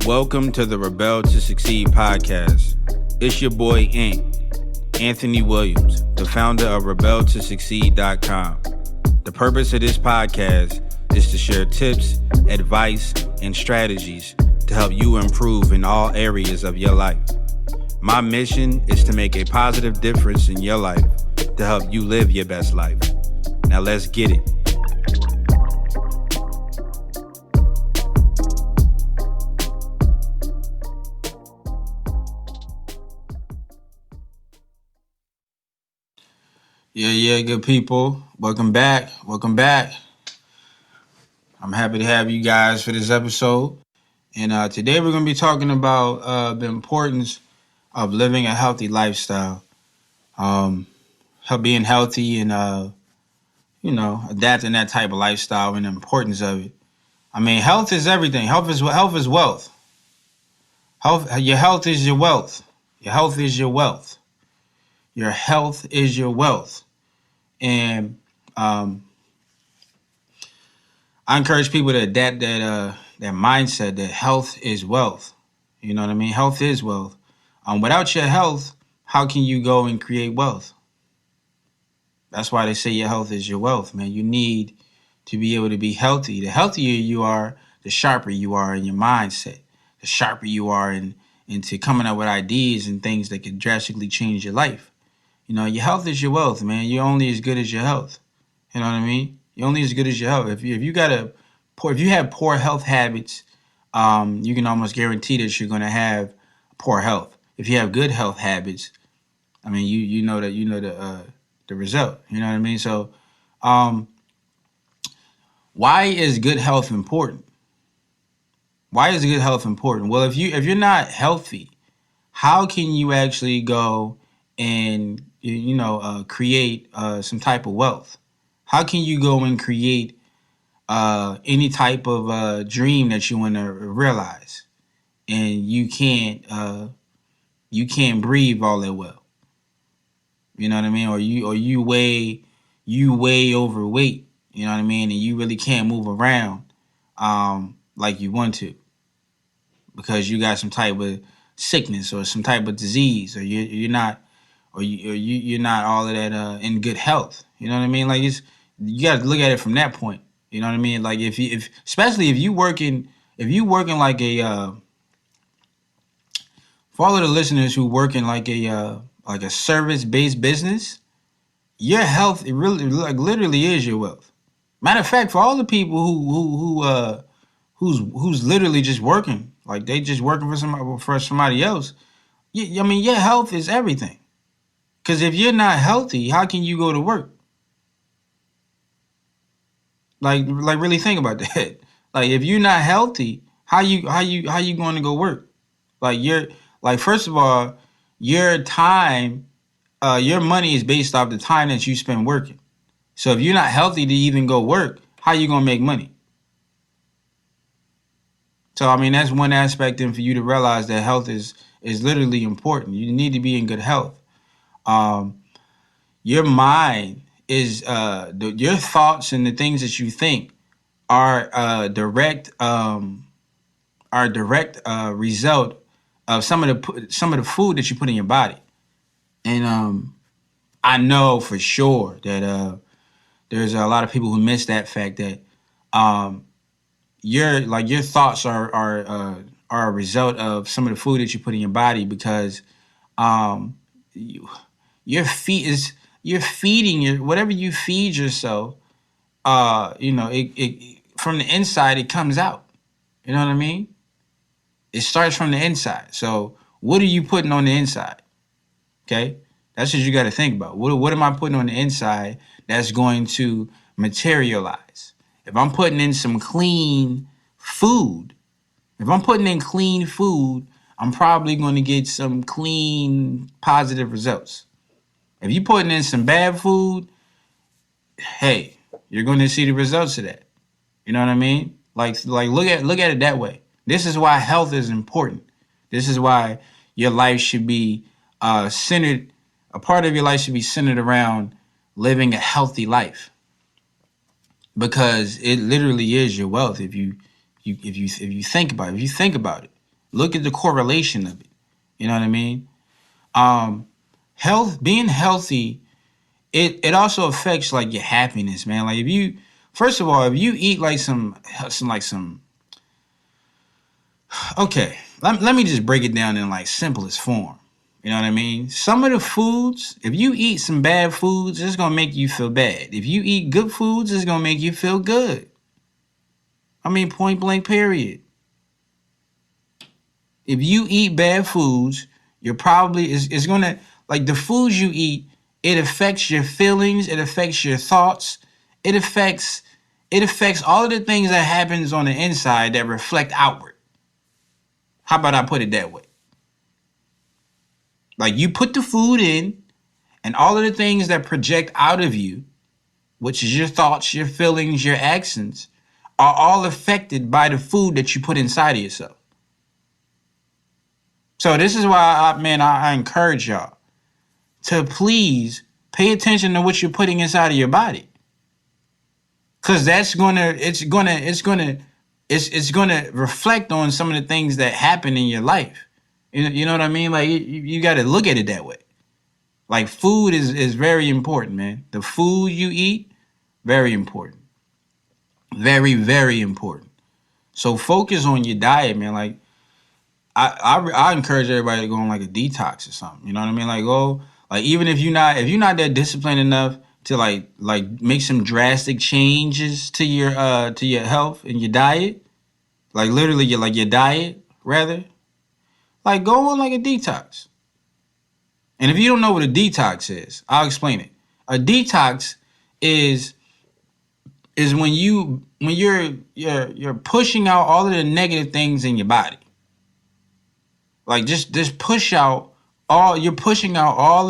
Welcome to the Rebel to Succeed podcast. It's your boy, Anthony Williams, the founder of rebeltosucceed.com. The purpose of this podcast is to share tips, advice, and strategies to help you improve in all areas of your life. My mission is to make a positive difference in your life to help you live your best life. Now let's get it. Yeah, good people. Welcome back. I'm happy to have you guys for this episode. And today we're going to be talking about the importance of living a healthy lifestyle. Being healthy and, adapting that type of lifestyle and the importance of it. I mean, health is everything. Health is wealth. Your health is your wealth. Your health is your wealth. Your health is your wealth. And I encourage people to adapt that mindset that health is wealth. You know what I mean? Health is wealth. Without your health, how can you go and create wealth? That's why they say your health is your wealth, man. You need to be able to be healthy. The healthier you are, the sharper you are in your mindset. The sharper you are into coming up with ideas and things that could drastically change your life. You know, your health is your wealth, man. You're only as good as your health. You know what I mean? You're only as good as your health. If you have poor health habits, you can almost guarantee that you're going to have poor health. If you have good health habits, I mean, you know the result. You know what I mean? So, why is good health important? Why is good health important? Well, if you're not healthy, how can you actually go and create some type of wealth? How can you go and create any type of dream that you want to realize, and you can't breathe all that well? You know what I mean? Or you way overweight. You know what I mean? And you really can't move around like you want to because you got some type of sickness or some type of disease, or you're not all of that in good health. You know what I mean? Like you got to look at it from that point. You know what I mean? Like especially if you working like for all of the listeners who working like a service-based business, your health, it really literally is your wealth. Matter of fact, for all the people who's literally just working, like they just working for somebody else, your health is everything. Because if you're not healthy, how can you go to work? Like really think about that. Like if you're not healthy, how you going to go work? First of all, your time, your money is based off the time that you spend working. So if you're not healthy to even go work, how you gonna make money? So I mean, that's one aspect, and for you to realize that health is literally important. You need to be in good health. Your mind is your thoughts and the things that you think are direct result of some of the food that you put in your body. And I know for sure that there's a lot of people who miss that fact that your thoughts are a result of some of the food that you put in your body, because you're feeding whatever you feed yourself. It from the inside it comes out. You know what I mean? It starts from the inside. So what are you putting on the inside? Okay, that's what you got to think about. What am I putting on the inside that's going to materialize? If I'm putting in some clean food, I'm probably going to get some clean, positive results. If you're putting in some bad food, hey, you're going to see the results of that. You know what I mean? Like look at it that way. This is why health is important. This is why your life should be centered. A part of your life should be centered around living a healthy life, because it literally is your wealth. If you think about it, Look at the correlation of it. You know what I mean? Health, being healthy, it also affects like your happiness, man. Like if you, first of all, if you eat like some okay, let me just break it down in like simplest form. You know what I mean? Some of the foods, if you eat some bad foods, it's gonna make you feel bad. If you eat good foods, it's gonna make you feel good. I mean, point blank, period. If you eat bad foods, you're probably it's gonna, like, the foods you eat, it affects your feelings, it affects your thoughts, it affects all of the things that happens on the inside that reflect outward. How about I put it that way? Like, you put the food in, and all of the things that project out of you, which is your thoughts, your feelings, your actions, are all affected by the food that you put inside of yourself. So this is why, I encourage y'all to please pay attention to what you're putting inside of your body, because it's gonna reflect on some of the things that happen in your life. You know what I mean? Like, you got to look at it that way. Like, food is very important, man. The food you eat, very important, very, very important. So focus on your diet, man. Like, I encourage everybody to go on like a detox or something. You know what I mean? Like, go, like, even if you're not that disciplined enough to like make some drastic changes to your health and your diet, like literally your diet rather, like, go on like a detox. And if you don't know what a detox is, I'll explain it. A detox is when you're pushing out all of the negative things in your body. Like, just you're pushing out all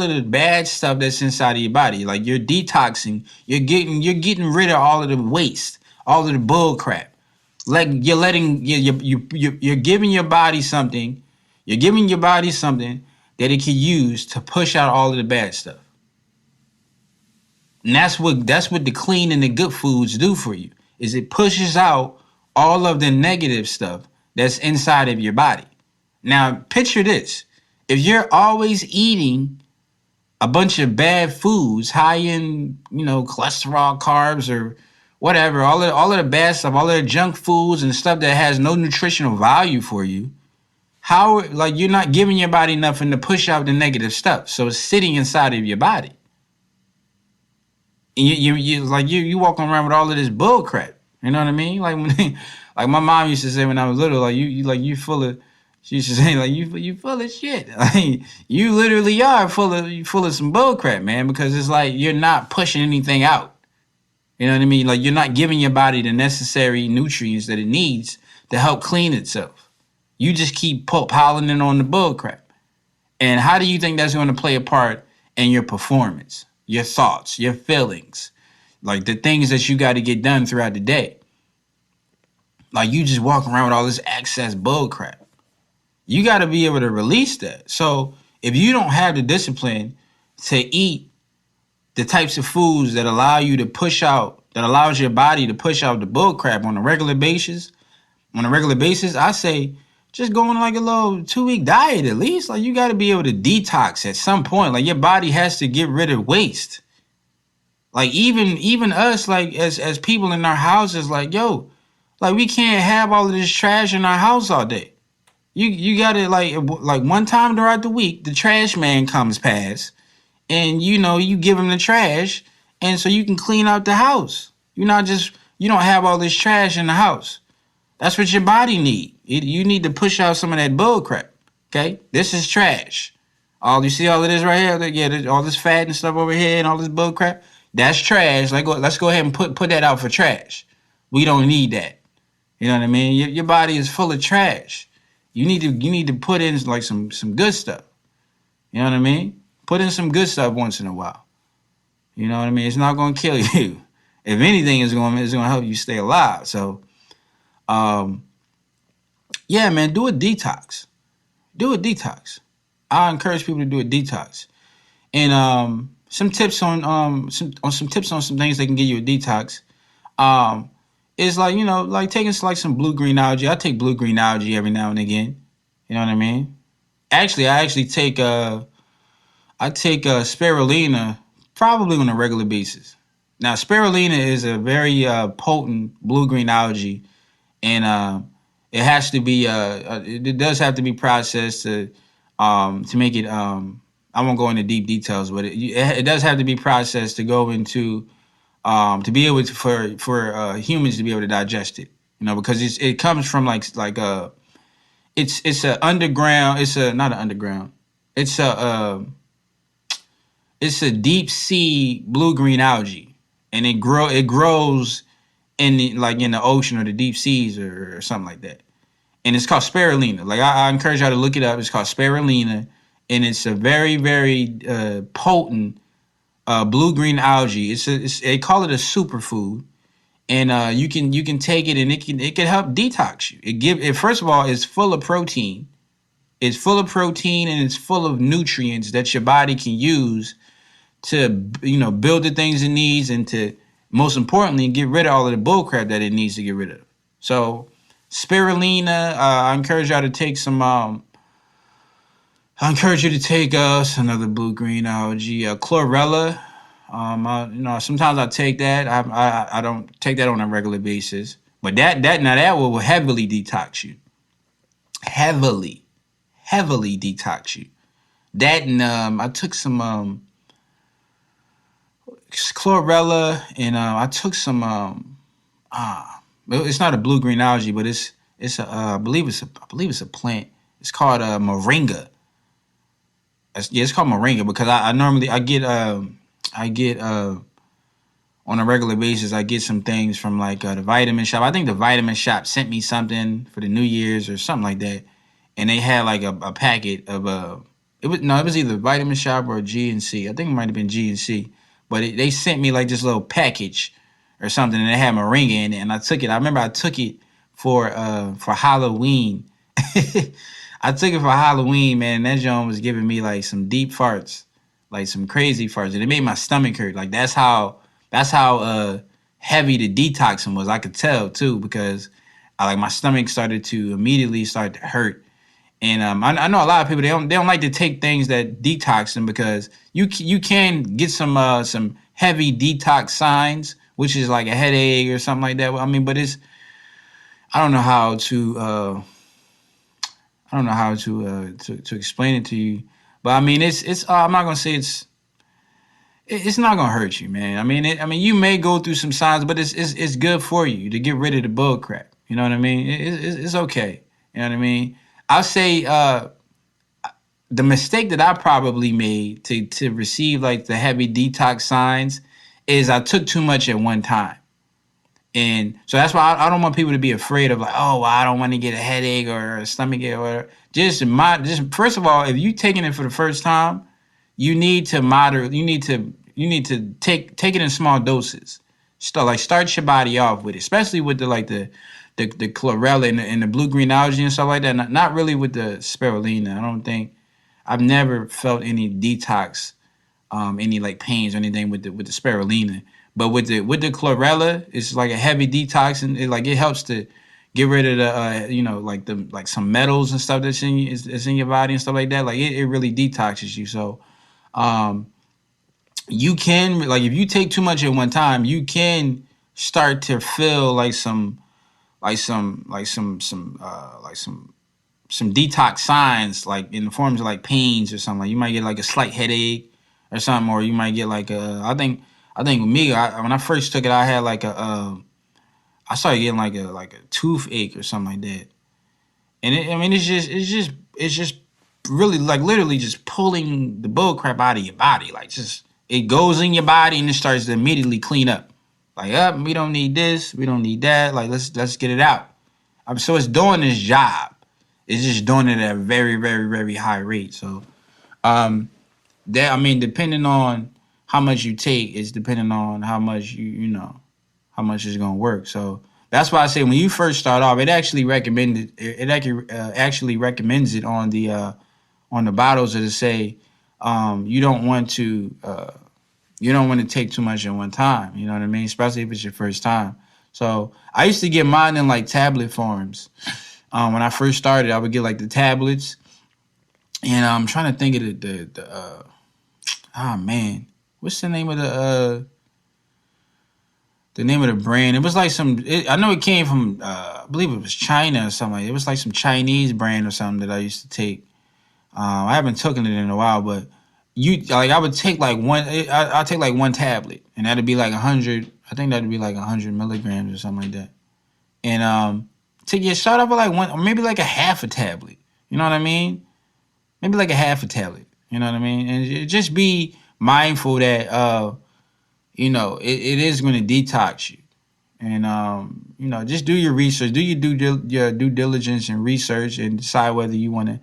of the bad stuff that's inside of your body. Like, you're detoxing, you're getting rid of all of the waste, all of the bull crap. Like, you're giving your body something, that it can use to push out all of the bad stuff. And that's what the clean and the good foods do for you, is it pushes out all of the negative stuff that's inside of your body. Now, picture this. If you're always eating a bunch of bad foods, high in, cholesterol, carbs, or whatever, all of the bad stuff, all of the junk foods and stuff that has no nutritional value for you, how, like, you're not giving your body nothing to push out the negative stuff. So it's sitting inside of your body. And you walking around with all of this bull crap. You know what I mean? Like, when like my mom used to say when I was little, like, you full of, she used to say, like, you full of shit. Like, you literally are full of some bull crap, man, because it's like you're not pushing anything out. You know what I mean? Like, you're not giving your body the necessary nutrients that it needs to help clean itself. You just keep piling in on the bull crap. And how do you think that's going to play a part in your performance, your thoughts, your feelings, like the things that you got to get done throughout the day? Like, you just walk around with all this excess bull crap. You got to be able to release that. So if you don't have the discipline to eat the types of foods that allows your body to push out the bull crap on a regular basis, I say just go on like a little 2-week diet at least. Like, you got to be able to detox at some point. Like, your body has to get rid of waste. Like, even us, like, as people in our houses, like, yo, like, we can't have all of this trash in our house all day. You got to, like one time throughout the week, the trash man comes past, and, you give him the trash, and so you can clean out the house. You don't have all this trash in the house. That's what your body need. You need to push out some of that bull crap. Okay, this is trash. You see all of this right here? Yeah, all this fat and stuff over here and all this bull crap. That's trash. Let's go ahead and put that out for trash. We don't need that. You know what I mean? Your body is full of trash. You need to put in like some good stuff. You know what I mean? Put in some good stuff once in a while. You know what I mean? It's not going to kill you. If anything, it's going to help you stay alive. So, yeah, man, do a detox. Do a detox. I encourage people to do a detox. And some tips on some things that can give you a detox. Is like, like taking like some blue green algae. I take blue green algae every now and again. You know what I mean? Actually, I take spirulina probably on a regular basis. Now, spirulina is a very potent blue green algae, and it has to be it does have to be processed to make it. I won't go into deep details, but it does have to be processed to go into to be able to for humans to be able to digest it. You know, because it comes from it's a underground. It's a not an underground. It's a it's a deep sea blue green algae, and it grows in in the ocean or the deep seas or something like that. And it's called spirulina. Like I encourage y'all to look it up. It's called spirulina, and it's a very potent blue green algae. They call it a superfood, and you can take it and it can help detox you. It first of all, it's full of protein. It's full of protein and it's full of nutrients that your body can use to build the things it needs and to most importantly get rid of all of the bullcrap that it needs to get rid of. So spirulina, I encourage y'all to take some. I encourage you to take another blue green algae, chlorella. Sometimes I take that. I don't take that on a regular basis, but that will heavily detox you. Heavily, heavily detox you. That and I took some chlorella and I took some it's not a blue green algae, but it's a I believe it's a plant. It's called moringa. It's called moringa because I normally I get on a regular basis I get some things from like the vitamin shop. I think the vitamin shop sent me something for the New Year's or something like that, and they had like a packet of it was either vitamin shop or GNC. I think it might have been GNC, but they sent me like this little package or something, and it had moringa in it, and I took it. I remember I took it for Halloween. I took it for Halloween, man. That joint was giving me like some deep farts, like some crazy farts, and it made my stomach hurt. Like that's how heavy the detoxing was. I could tell too because my stomach started to immediately start to hurt. And I know a lot of people they don't like to take things that detox them because you can get some heavy detox signs, which is like a headache or something like that. I mean, but I don't know how to to explain it to you. But I mean, it's I'm not gonna say it's not gonna hurt you, man. I mean, you may go through some signs, but it's good for you to get rid of the bull crap. You know what I mean? It's okay. You know what I mean? I'll say the mistake that I probably made to receive like the heavy detox signs is I took too much at one time. And so that's why I don't want people to be afraid of like, oh, well, I don't want to get a headache or a stomach ache or whatever. Just first of all, if you're taking it for the first time, you need to moderate. You need to take it in small doses. Start your body off with it, especially with the chlorella and the blue green algae and stuff like that. Not really with the spirulina. I don't think I've never felt any detox, any like pains or anything with the spirulina. But with the chlorella, it's like a heavy detox, and it helps to get rid of the like some metals and stuff that's in your body and stuff like that. Like it really detoxes you. So you can like if you take too much at one time, you can start to feel some detox signs like in the forms of like pains or something. Like you might get like a slight headache or something, or you might get like I think with me, when I first took it, I had I started getting like a toothache or something like that, and it's just really like literally just pulling the bull crap out of your body, like just it goes in your body and it starts to immediately clean up, like we don't need this, we don't need that, like let's get it out. So it's doing its job, it's just doing it at a very high rate. So that I mean, depending on how much you take is depending on how much how much is gonna work. So that's why I say when you first start off, it actually actually recommends it on the bottles to say you don't want to take too much at one time. You know what I mean? Especially if it's your first time. So I used to get mine in like tablet forms. When I first started, I would get like the tablets, and I'm trying to think of oh man, what's the name of the brand? It was like I know it came from I believe it was China or something. It was like some Chinese brand or something that I used to take. I haven't taken it in a while, but I would take like I take like one tablet, and that'd be like 100. I think that'd be like 100 milligrams or something like that. And to get start off with like one, or maybe like a half a tablet. You know what I mean? Maybe like a half a tablet. You know what I mean? And just be mindful that it is going to detox you. And just do your research, do your due diligence and research, and decide whether you want to,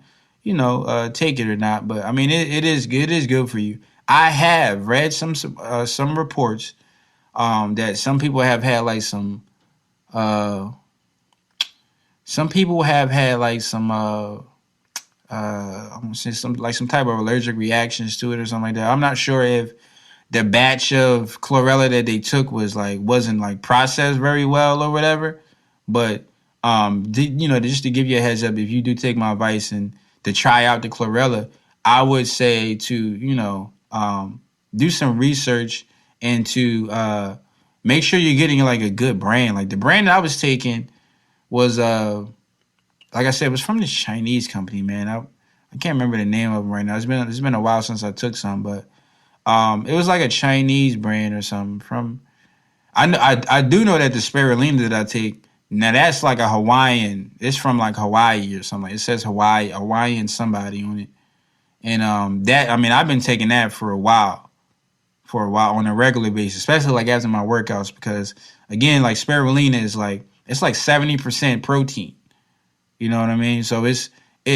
take it or not. But I mean, it is good. It is good for you. I have read some reports that some people have had like some people have had like I'm gonna say some type of allergic reactions to it or something like that. I'm not sure if the batch of chlorella that they took wasn't like processed very well or whatever. But just to give you a heads up, if you do take my advice and to try out the chlorella, I would say to do some research and to make sure you're getting like a good brand. Like the brand that I was taking was like I said, it was from this Chinese company, man. I can't remember the name of them right now. It's been a while since I took some, but it was like a Chinese brand or something. I do know that the spirulina that I take, now that's like a Hawaiian. It's from like Hawaii or something. It says Hawaiian somebody on it, and that I mean I've been taking that for a while on a regular basis, especially like after my workouts, because again, like spirulina is like it's like 70% protein. You know what I mean? So it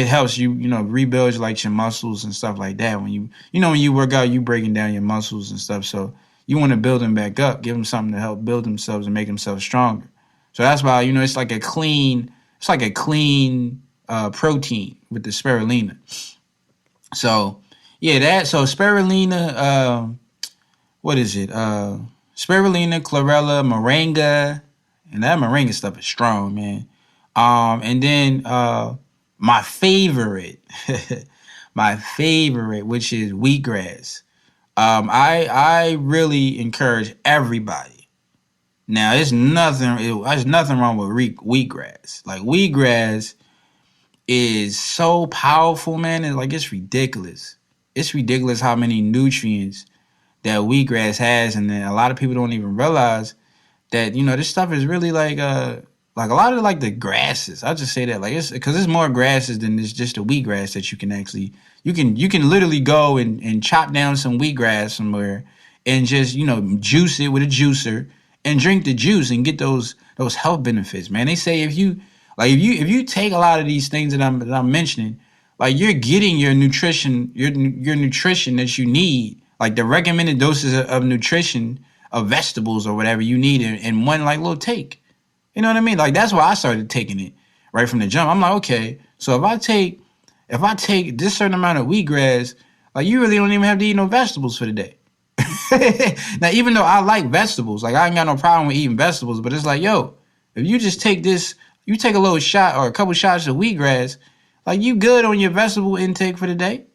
helps you, rebuild like your muscles and stuff like that. When when you work out, you breaking down your muscles and stuff. So you want to build them back up, give them something to help build themselves and make themselves stronger. So that's why it's like a clean protein with the spirulina. So yeah, so spirulina. What is it? Spirulina, chlorella, moringa, and that moringa stuff is strong, man. And then my favorite, my favorite, which is wheatgrass. I really encourage everybody. Now, there's nothing wrong with wheatgrass. Like wheatgrass is so powerful, man. It's ridiculous. It's ridiculous how many nutrients that wheatgrass has, and then a lot of people don't even realize that this stuff is really like a lot of like the grasses. I'll just say that like it's because it's more grasses than it's just the wheatgrass that you can actually you can literally go and chop down some wheatgrass somewhere and just juice it with a juicer and drink the juice and get those health benefits, man. They say if you take a lot of these things that I'm mentioning, like you're getting your nutrition that you need, like the recommended doses of nutrition of vegetables or whatever you need in one like little take. You know what I mean? Like that's why I started taking it right from the jump. I'm like, okay, so if I take this certain amount of wheatgrass, like you really don't even have to eat no vegetables for the day. Now, even though I like vegetables, like I ain't got no problem with eating vegetables, but it's like, yo, if you just take this, you take a little shot or a couple shots of wheatgrass, like you good on your vegetable intake for the day.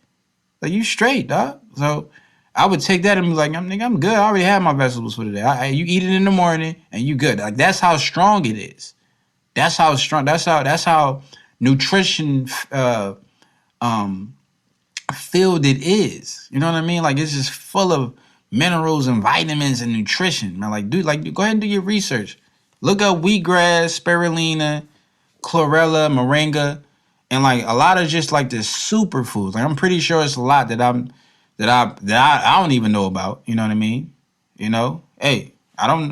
Like you straight, dog. So I would take that and be like, I'm good. I already have my vegetables for the day. You eat it in the morning and you good. Like that's how strong it is. That's how strong. That's how nutrition filled it is. You know what I mean? Like it's just full of minerals and vitamins and nutrition. Man, like dude, go ahead and do your research. Look up wheatgrass, spirulina, chlorella, moringa, and like a lot of just like the superfoods. Like I'm pretty sure it's a lot that I don't even know about. You know what I mean? Hey, I don't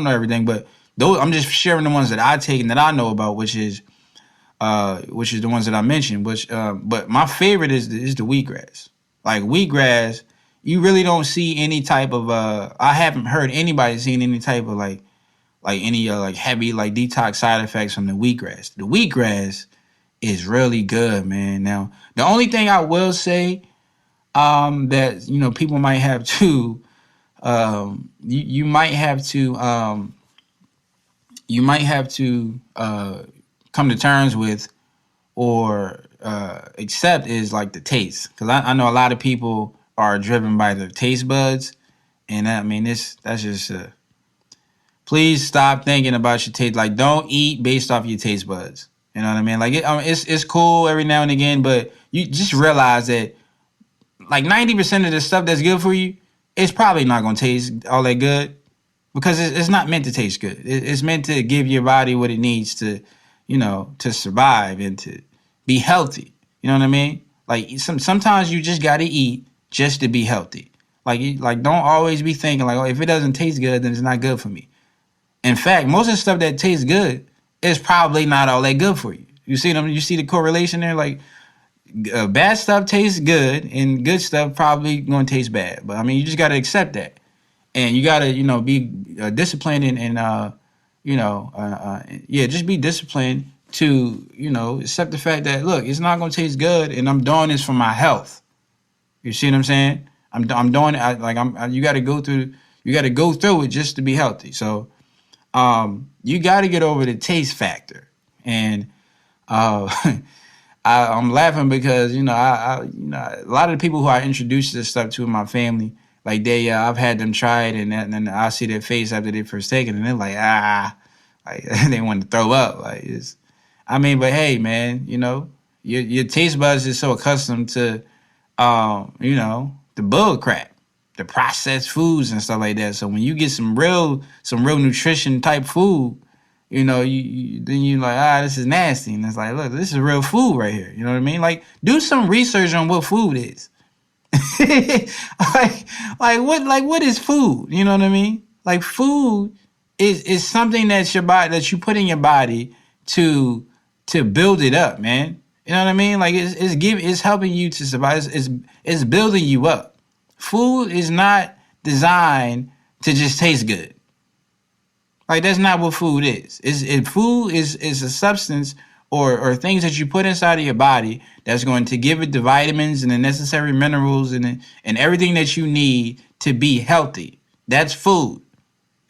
know everything, but those I'm just sharing the ones that I take and that I know about, which is the ones that I mentioned. But my favorite is the wheatgrass. Like wheatgrass, you really don't see any type of I haven't heard anybody seeing any type of like any like heavy like detox side effects from the wheatgrass. The wheatgrass is really good, man. Now, the only thing I will say that people might have to you might have to come to terms with or accept is like the taste. Because I know a lot of people are driven by their taste buds, and I mean that's just please stop thinking about your taste. Like, don't eat based off your taste buds. You know what I mean? Like, it's cool every now and again, but you just realize that like 90% of the stuff that's good for you, it's probably not gonna taste all that good because it's not meant to taste good. It's meant to give your body what it needs to, to survive and to be healthy. You know what I mean? Like sometimes you just gotta eat just to be healthy. Like don't always be thinking like, oh, if it doesn't taste good, then it's not good for me. In fact, most of the stuff that tastes good is probably not all that good for you. You see them? You see the correlation there? Like bad stuff tastes good, and good stuff probably going to taste bad. But I mean, you just got to accept that, and you got to be disciplined and yeah, just be disciplined to accept the fact that look, it's not going to taste good, and I'm doing this for my health. You see what I'm saying? I'm doing it you got to go through. You got to go through it just to be healthy. So you got to get over the taste factor. And I'm laughing because a lot of the people who I introduced this stuff to in my family, like I've had them try it, and then I see their face after they first take it, and they're like like they want to throw up. But hey, man, your taste buds is so accustomed to the bull crap, the processed foods and stuff like that. So when you get some real nutrition type food, then you like, this is nasty. And it's like, look, this is real food right here. You know what I mean? Like, do some research on what food is. What is food? You know what I mean? Like, food is something that you put in your body to build it up, man. You know what I mean? Like, it's helping you to survive. It's building you up. Food is not designed to just taste good. Like, that's not what food is. Food is a substance or things that you put inside of your body that's going to give it the vitamins and the necessary minerals and everything that you need to be healthy. That's food.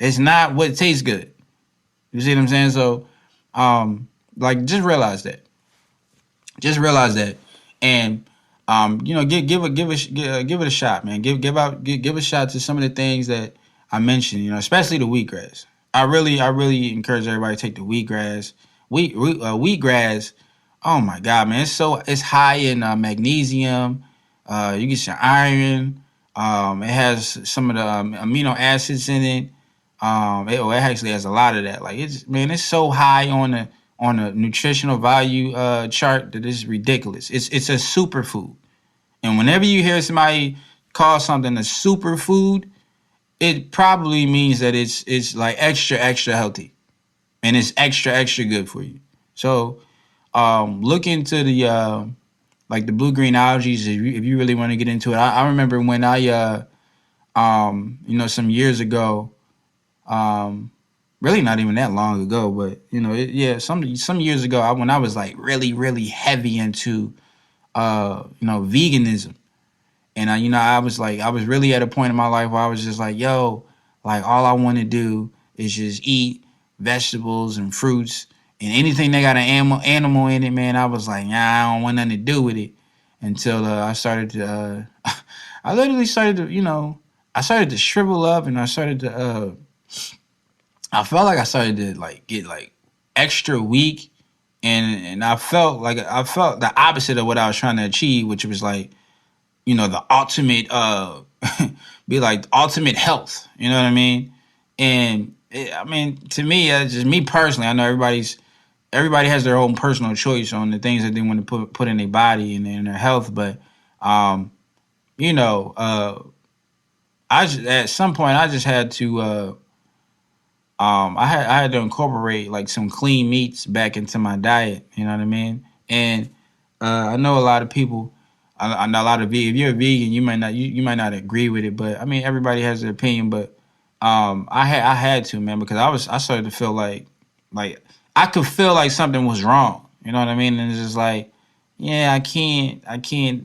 It's not what tastes good. You see what I'm saying? So, just realize that. Just realize that, and give it a shot, man. Give a shot to some of the things that I mentioned. Especially the wheatgrass. I really encourage everybody to take the wheatgrass. Wheatgrass. Oh my God, man! It's high in magnesium. You get your iron. It has some of the amino acids in it. It actually has a lot of that. Like it's so high on a nutritional value chart that is ridiculous. It's a superfood, and whenever you hear somebody call something a superfood, it probably means that it's like extra healthy, and it's extra good for you. So look into the the blue green algae if you really want to get into it. I remember when I some years ago, really not even that long ago, but some years ago when I was like really heavy into veganism. And I was really at a point in my life where I was just like, yo, like all I want to do is just eat vegetables and fruits and anything that got an animal in it, man. I was like, nah, I don't want nothing to do with it until I started to, I literally started to, I started to shrivel up and I started to, I felt like I started to get extra weak, and I felt the opposite of what I was trying to achieve, which was like, the ultimate, be like ultimate health. You know what I mean? And to me, just me personally, I know everybody has their own personal choice on the things that they want to put in their body and in their health. But, at some point I just had to, I had to incorporate like some clean meats back into my diet. You know what I mean? And I know a lot of people. I know a lot of if you're a vegan, you might not agree with it, but I mean everybody has their opinion. But I had to, man, because I started to feel like I could feel like something was wrong. You know what I mean? And it's just like, yeah, I can't.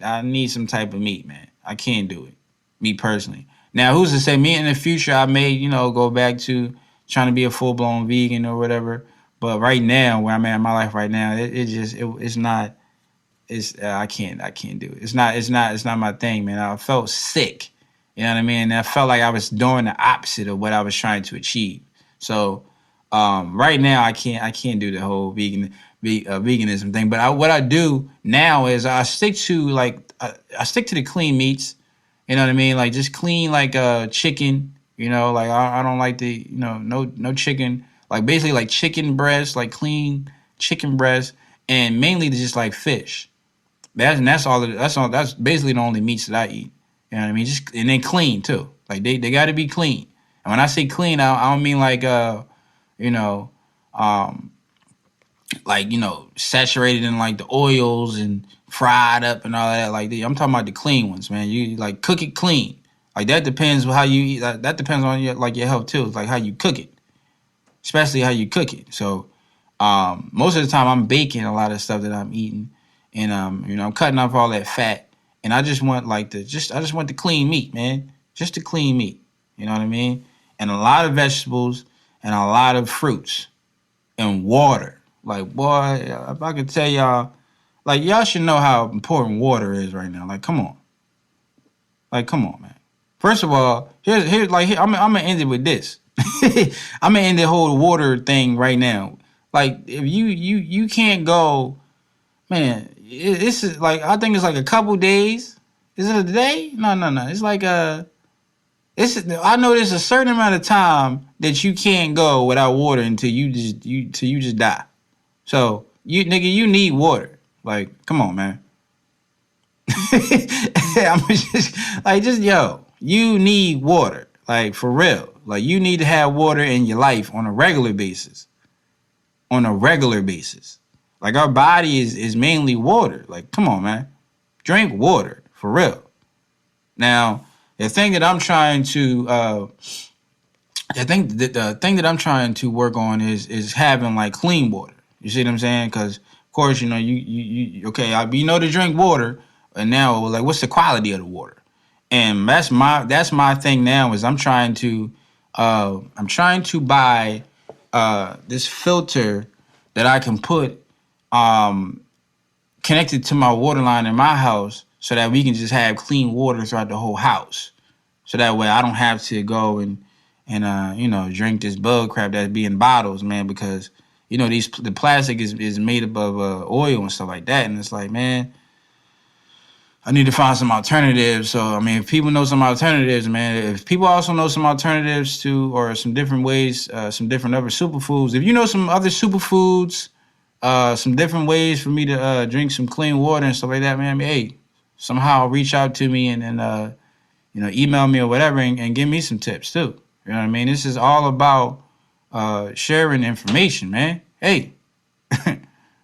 I need some type of meat, man. I can't do it, me personally. Now, who's to say me in the future I may go back to trying to be a full blown vegan or whatever? But right now, where I'm at in my life right now, it's not. I can't do it. It's not my thing, man. I felt sick. You know what I mean? And I felt like I was doing the opposite of what I was trying to achieve. So right now, I can't do the whole veganism thing. But what I do now is I stick to I stick to the clean meats. You know what I mean? Like just clean like chicken. You know, like I don't like the no chicken. Like basically like chicken breast, like clean chicken breast, and mainly just like fish. That's all. That's all. That's basically the only meats that I eat. You know what I mean? Just and then clean too. Like they got to be clean. And when I say clean, I don't mean like you know, um, like saturated in like the oils and fried up and all that. Like I'm talking about the clean ones, man. You like cook it clean. Like that depends how you eat. That depends on your health too. It's like how you cook it, especially how you cook it. So most of the time I'm baking a lot of stuff that I'm eating, and I'm cutting off all that fat, and I just want I just want the clean meat, man, just the clean meat. You know what I mean? And a lot of vegetables and a lot of fruits and water. Like boy, if I could tell y'all, like y'all should know how important water is right now. Like come on, man. First of all, I'm gonna end it with this. I'm gonna end the whole water thing right now. Like if you can't go, man. This is like I think it's like a couple days. Is it a day? No. It's like I know there's a certain amount of time that you can't go without water until you just die. So you nigga, you need water. Like come on, man. I'm just yo, you need water. Like for real. Like you need to have water in your life on a regular basis. On a regular basis. Like our body is mainly water. Like come on, man. Drink water for real. Now, the thing that I'm trying to the thing that I'm trying to work on is having like clean water. You see what I'm saying? Because of course, you okay, you know to drink water, and now like what's the quality of the water? And that's my thing now is I'm trying to buy this filter that I can put connected to my water line in my house so that we can just have clean water throughout the whole house. So that way I don't have to go and drink this bug crap that's be in bottles, man, because the plastic is made up of oil and stuff like that, and it's like, man, I need to find some alternatives. So I mean, if people know some alternatives, man, if people also know some alternatives to or some different ways, some different other superfoods, if you know some other superfoods, some different ways for me to drink some clean water and stuff like that, man, I mean, hey, somehow reach out to me and email me or whatever and give me some tips too. You know what I mean? This is all about sharing information, man. Hey,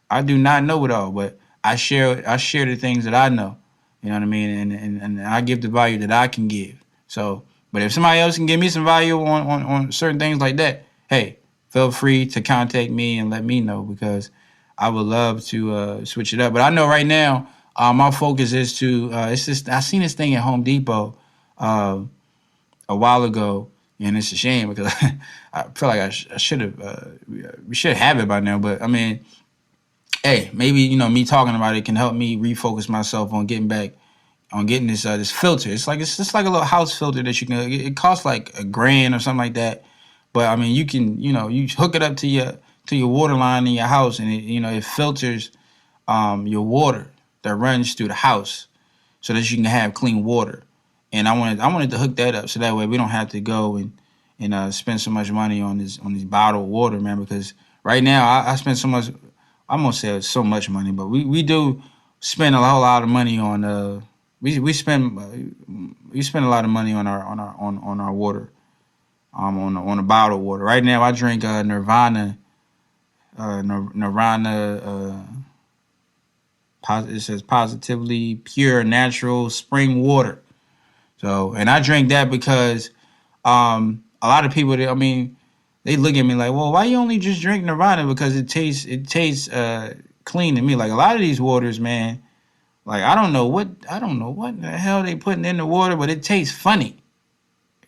I do not know it all, but I share the things that I know. You know what I mean? And I give the value that I can give. So, but if somebody else can give me some value on certain things like that, hey, feel free to contact me and let me know because I would love to switch it up. But I know right now, my focus is to it's just I seen this thing at Home Depot a while ago, and it's a shame because I feel like I should have we should have it by now. But I mean, hey, maybe me talking about it can help me refocus myself on getting back on getting this filter. It's just like a little house filter that you can. It costs like $1,000 or something like that. But I mean, you can you hook it up to your water line in your house, and it filters your water that runs through the house, so that you can have clean water. And I wanted to hook that up so that way we don't have to go and spend so much money on this bottled water, man. Because right now I spend so much. I'm gonna say so much money, but we do spend a whole lot of money on we spend a lot of money on our water on the bottled water. Right now I drink Nirvana it says positively pure natural spring water. So and I drink that because a lot of people they look at me like, well, why you only just drink Nirvana? Because it tastes clean to me. Like a lot of these waters, man. Like I don't know what the hell they putting in the water, but it tastes funny.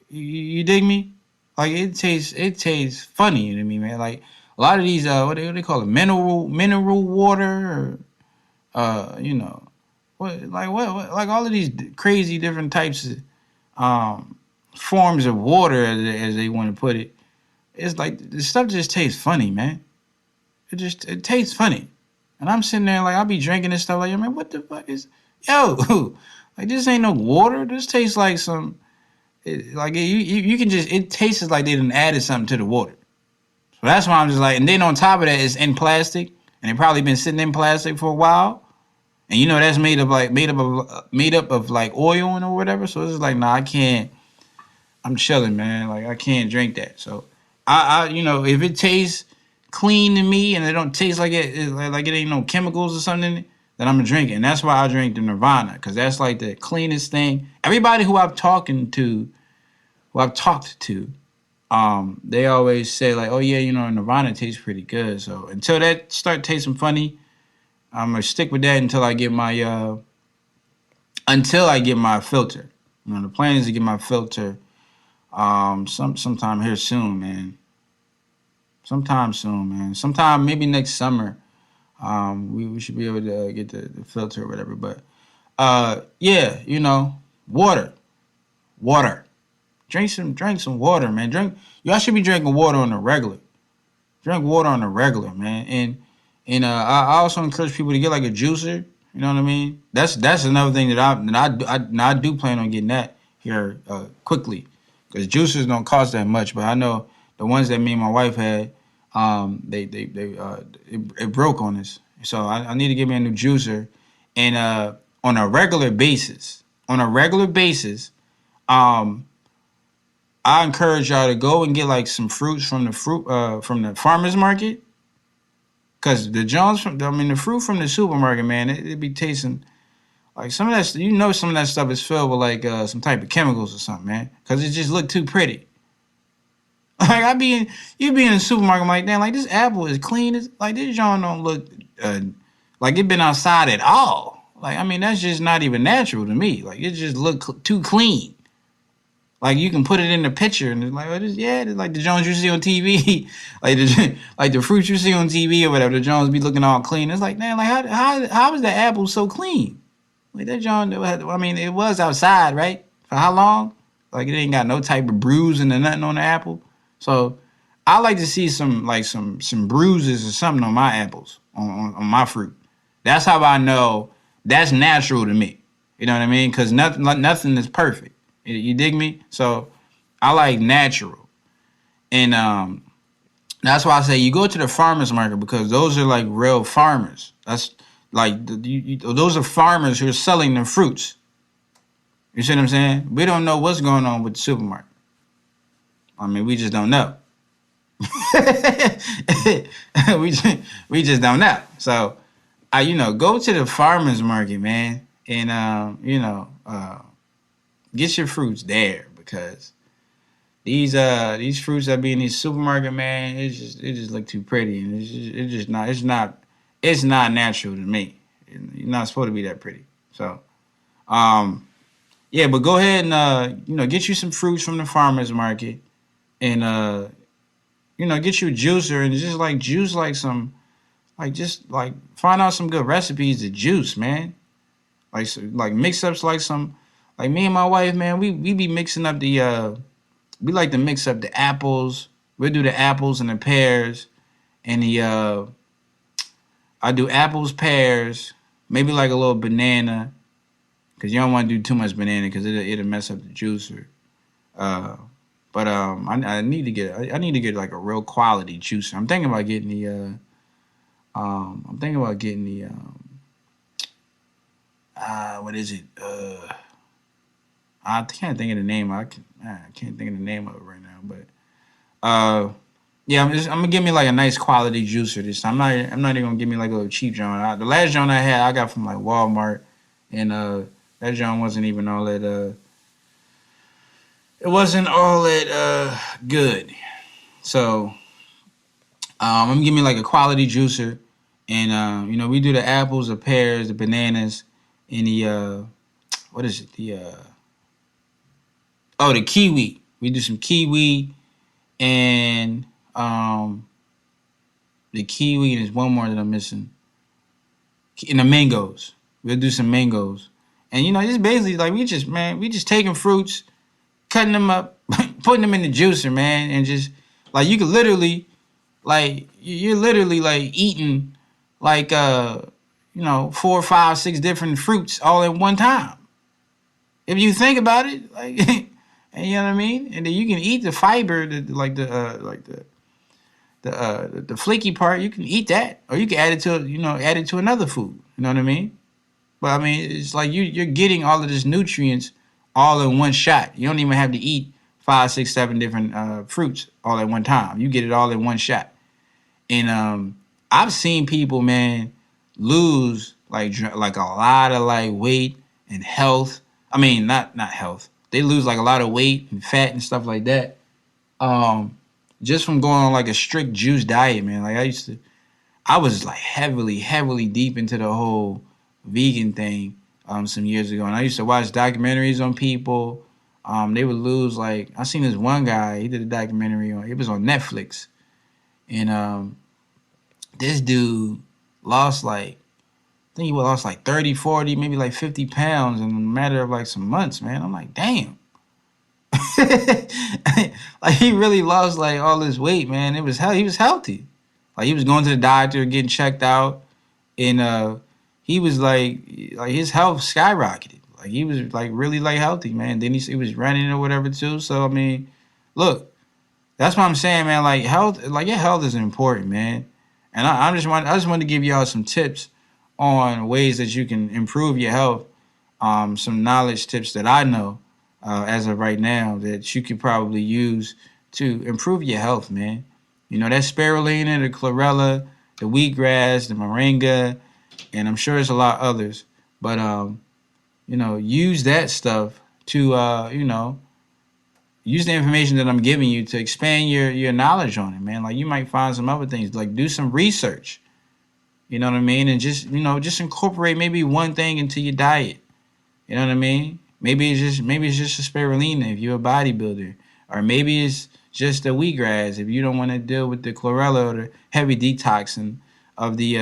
You dig me? Like it tastes funny to me, man. Like a lot of these what they call it, mineral water, or you know, what like all of these crazy different types of um forms of water, as they want to put it. It's like the stuff just tastes funny, man. It tastes funny. And I'm sitting there like I'll be drinking this stuff like, man, what the fuck is yo? Like this ain't no water. This tastes like some you can just it tastes like they done added something to the water. So that's why I'm just like, and then on top of that, it's in plastic, and it probably been sitting in plastic for a while. And you know that's made up of like oil and or whatever. So it's just like, nah, I can't. I'm chilling, man. Like I can't drink that. So you know, if it tastes clean to me and it don't taste like it ain't no chemicals or something in it, then I'm gonna drink it. And that's why I drink the Nirvana, because that's like the cleanest thing. Everybody who I've talked to, they always say like, oh yeah, you know, Nirvana tastes pretty good. So until that start tasting funny, I'm gonna stick with that until I get my filter. You know, the plan is to get my filter sometime here soon, man. Sometime soon, man. Sometime maybe next summer. We should be able to get the filter or whatever. But yeah, you know, water. Water. Drink some water, man. Y'all should be drinking water on the regular. Drink water on the regular, man. And I also encourage people to get like a juicer. You know what I mean? That's another thing that I do plan on getting that here quickly, because juicers don't cost that much. But I know the ones that me and my wife had, it broke on us. So I need to get me a new juicer, and on a regular basis, um, I encourage y'all to go and get like some fruits from the farmers market. Cause the fruit from the supermarket, man, it be tasting like some of that. You know, some of that stuff is filled with like some type of chemicals or something, man. Cause it just look too pretty. Like you be in the supermarket, I'm like, damn, like this apple is clean. Like this John don't look like it been outside at all. Like I mean, that's just not even natural to me. Like it just look too clean. Like you can put it in the picture, and it's like, oh, it's like the Jones you see on TV, like the fruits you see on TV or whatever. The Jones be looking all clean. It's like, man, like how is the apple so clean? Like that John, I mean, it was outside, right? For how long? Like it ain't got no type of bruising or nothing on the apple. So I like to see some bruises or something on my apples, on my fruit. That's how I know that's natural to me. You know what I mean? Because nothing is perfect. You dig me? So I like natural, and that's why I say you go to the farmers market, because those are like real farmers. That's like those are farmers who are selling their fruits. You see what I'm saying? We don't know what's going on with the supermarket. I mean, we just don't know. we just don't know. So I go to the farmers market, man, and get your fruits there, because these fruits that be in these supermarket, man, it just look too pretty, and it's not natural to me. You're not supposed to be that pretty. So yeah, but go ahead and get you some fruits from the farmers market, and get you a juicer, and just like juice like some, like just like find out some good recipes to juice, man. Like mix ups, like some, like me and my wife, man, we be mixing up we like to mix up the apples. We'll do the apples and the pears, and I do apples, pears, maybe like a little banana, because you don't want to do too much banana, because it'll mess up the juicer. Uh, but I need to get like a real quality juicer. I'm thinking about getting the what is it? I can't think of the name. I can't think of the name of it right now. But yeah, I'm gonna give me like a nice quality juicer this time. I'm not even gonna give me like a little cheap joint. The last joint I had, I got from like Walmart, and that joint wasn't even all that it wasn't all that good. So I'm gonna give me like a quality juicer, and we do the apples, the pears, the bananas, and the what is it? The kiwi. We do some kiwi, and the kiwi, and there's one more that I'm missing. And the mangoes. We'll do some mangoes. And just basically like we just taking fruits, cutting them up, putting them in the juicer, man, and just like you could literally like you're literally like eating like 4, 5, 6 different fruits all at one time. If you think about it, like and you know what I mean, and then you can eat the fiber, the flaky part. You can eat that, or you can add it to another food. You know what I mean? But I mean, it's like you're getting all of this nutrients all in one shot. You don't even have to eat 5, 6, 7 different fruits all at one time. You get it all in one shot. And I've seen people, man, lose like a lot of like weight and health. I mean, not health. They lose like a lot of weight and fat and stuff like that. Um, just from going on like a strict juice diet, man. Like I was like heavily deep into the whole vegan thing some years ago, and I used to watch documentaries on people. They would lose like I seen this one guy. He did a documentary on. It was on Netflix, and this dude lost like I think he lost like 30, 40, maybe like 50 pounds in a matter of like some months, man. I'm like, damn. Like he really lost like all this weight, man. He was healthy. Like he was going to the doctor, getting checked out, and he was like his health skyrocketed. Like he was like really like healthy, man. Then he was running or whatever too. So I mean, look, that's what I'm saying, man. Like health, like your health is important, man. And I just want to give y'all some tips on ways that you can improve your health. Some knowledge tips that I know as of right now that you could probably use to improve your health, man. That spirulina, the chlorella, the wheatgrass, the moringa, and I'm sure there's a lot of others. But use that stuff to use the information that I'm giving you to expand your knowledge on it, man. Like you might find some other things, like do some research. You know what I mean? And just incorporate maybe one thing into your diet. You know what I mean? Maybe it's just a spirulina if you're a bodybuilder, or maybe it's just the wheatgrass if you don't want to deal with the chlorella or the heavy detoxing of the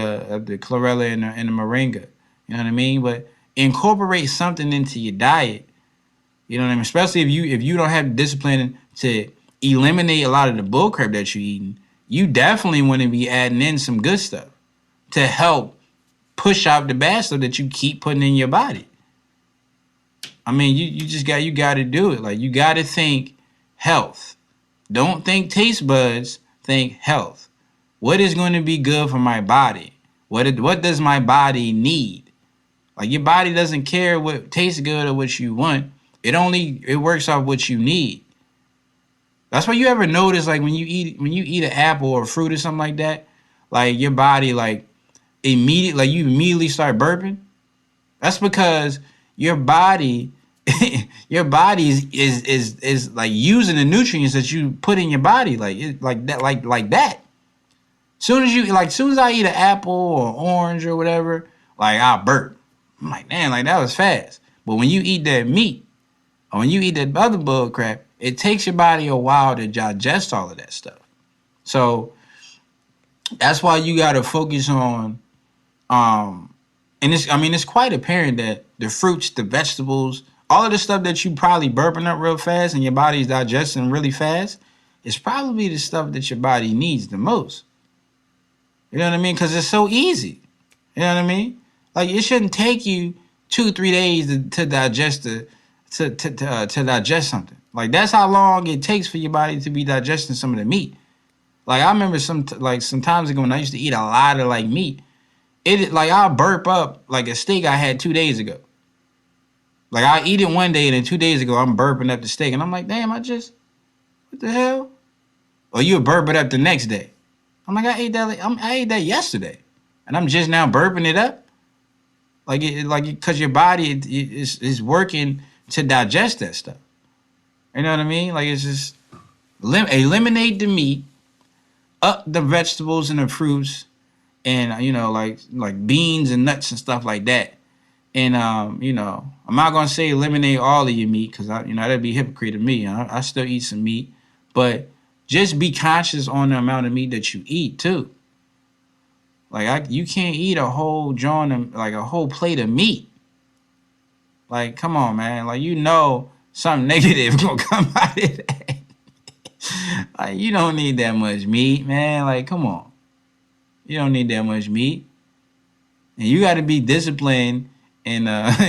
chlorella and the moringa. You know what I mean? But incorporate something into your diet. You know what I mean? Especially if you don't have discipline to eliminate a lot of the bullcrap that you're eating, you definitely want to be adding in some good stuff to help push out the bad stuff that you keep putting in your body. I mean, you got to do it. Like you got to think health. Don't think taste buds. Think health. What is going to be good for my body? What does my body need? Like your body doesn't care what tastes good or what you want. It works off what you need. That's why you ever notice like when you eat an apple or fruit or something like that, like your body like you immediately start burping. That's because your body your body is like using the nutrients that you put in your body like that. Soon as I eat an apple or orange or whatever, like I'll burp. I'm like, man, like that was fast. But when you eat that meat or when you eat that other bug crap, it takes your body a while to digest all of that stuff. So that's why you gotta focus on and it's quite apparent that the fruits, the vegetables, all of the stuff that you probably burping up real fast and your body's digesting really fast, is probably the stuff that your body needs the most. You know what I mean? Because it's so easy. You know what I mean? Like it shouldn't take you 2, 3 days to digest to digest something. Like that's how long it takes for your body to be digesting some of the meat. Like I remember some times ago when I used to eat a lot of like meat, I'll burp up like a steak I had 2 days ago. Like I eat it one day and then 2 days ago I'm burping up the steak and I'm like, damn, what the hell? Or you burp it up the next day. I'm like, I ate that yesterday, and I'm just now burping it up. Because your body is working to digest that stuff. You know what I mean? Like it's just eliminate the meat, up the vegetables and the fruits, and like beans and nuts and stuff like that. And I'm not gonna say eliminate all of your meat because that'd be hypocrite of me. I still eat some meat, but just be conscious on the amount of meat that you eat too. Like you can't eat a whole joint, like a whole plate of meat. Like, come on, man. Like, something negative gonna come out of that. Like, you don't need that much meat, man. Like, come on. You don't need that much meat. And you got to be disciplined, and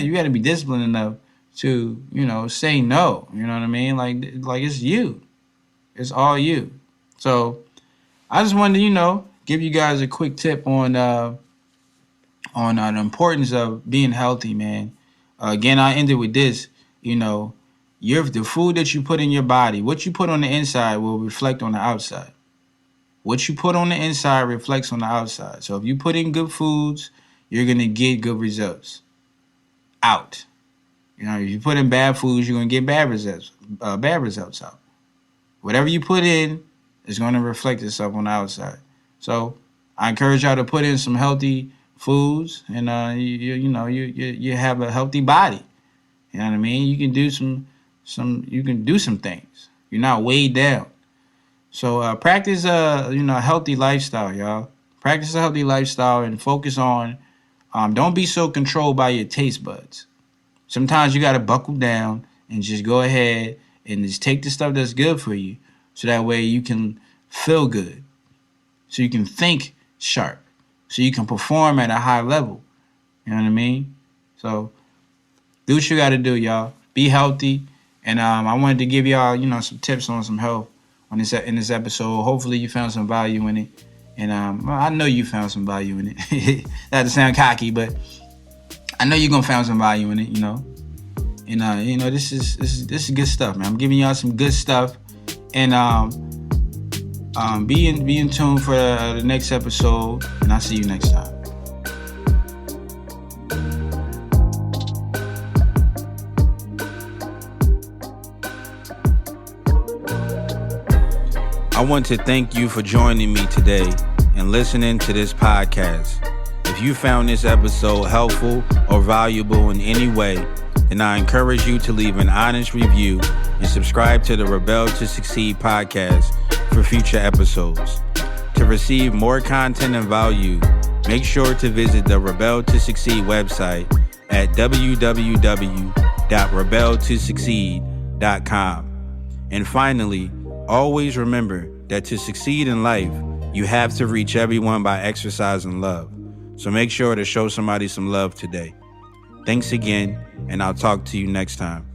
you got to be disciplined enough to, say no. You know what I mean? Like it's you. It's all you. So I just wanted to, give you guys a quick tip on the importance of being healthy, man. Again, I ended with this. The food that you put in your body, what you put on the inside will reflect on the outside. What you put on the inside reflects on the outside. So if you put in good foods, you're gonna get good results out. If you put in bad foods, you're gonna get bad results. Bad results out. Whatever you put in is gonna reflect itself on the outside. So I encourage y'all to put in some healthy foods, and you have a healthy body. You know what I mean? You can do you can do some things. You're not weighed down. So practice a healthy lifestyle, y'all. Practice a healthy lifestyle and focus on. Don't be so controlled by your taste buds. Sometimes you gotta buckle down and just go ahead and just take the stuff that's good for you, so that way you can feel good, so you can think sharp, so you can perform at a high level. You know what I mean? So do what you got to do, y'all. Be healthy. And I wanted to give y'all, some tips on some health in this episode. Hopefully you found some value in it. And I know you found some value in it. Not to sound cocky, but I know you're going to find some value in it, And, this is good stuff, man. I'm giving y'all some good stuff. And be in tune for the next episode. And I'll see you next time. I want to thank you for joining me today and listening to this podcast. If you found this episode helpful or valuable in any way, then I encourage you to leave an honest review and subscribe to the Rebel to Succeed podcast for future episodes. To receive more content and value, make sure to visit the Rebel to Succeed website at www.rebeltosucceed.com. And finally, always remember that to succeed in life, you have to reach everyone by exercising love. So make sure to show somebody some love today. Thanks again, and I'll talk to you next time.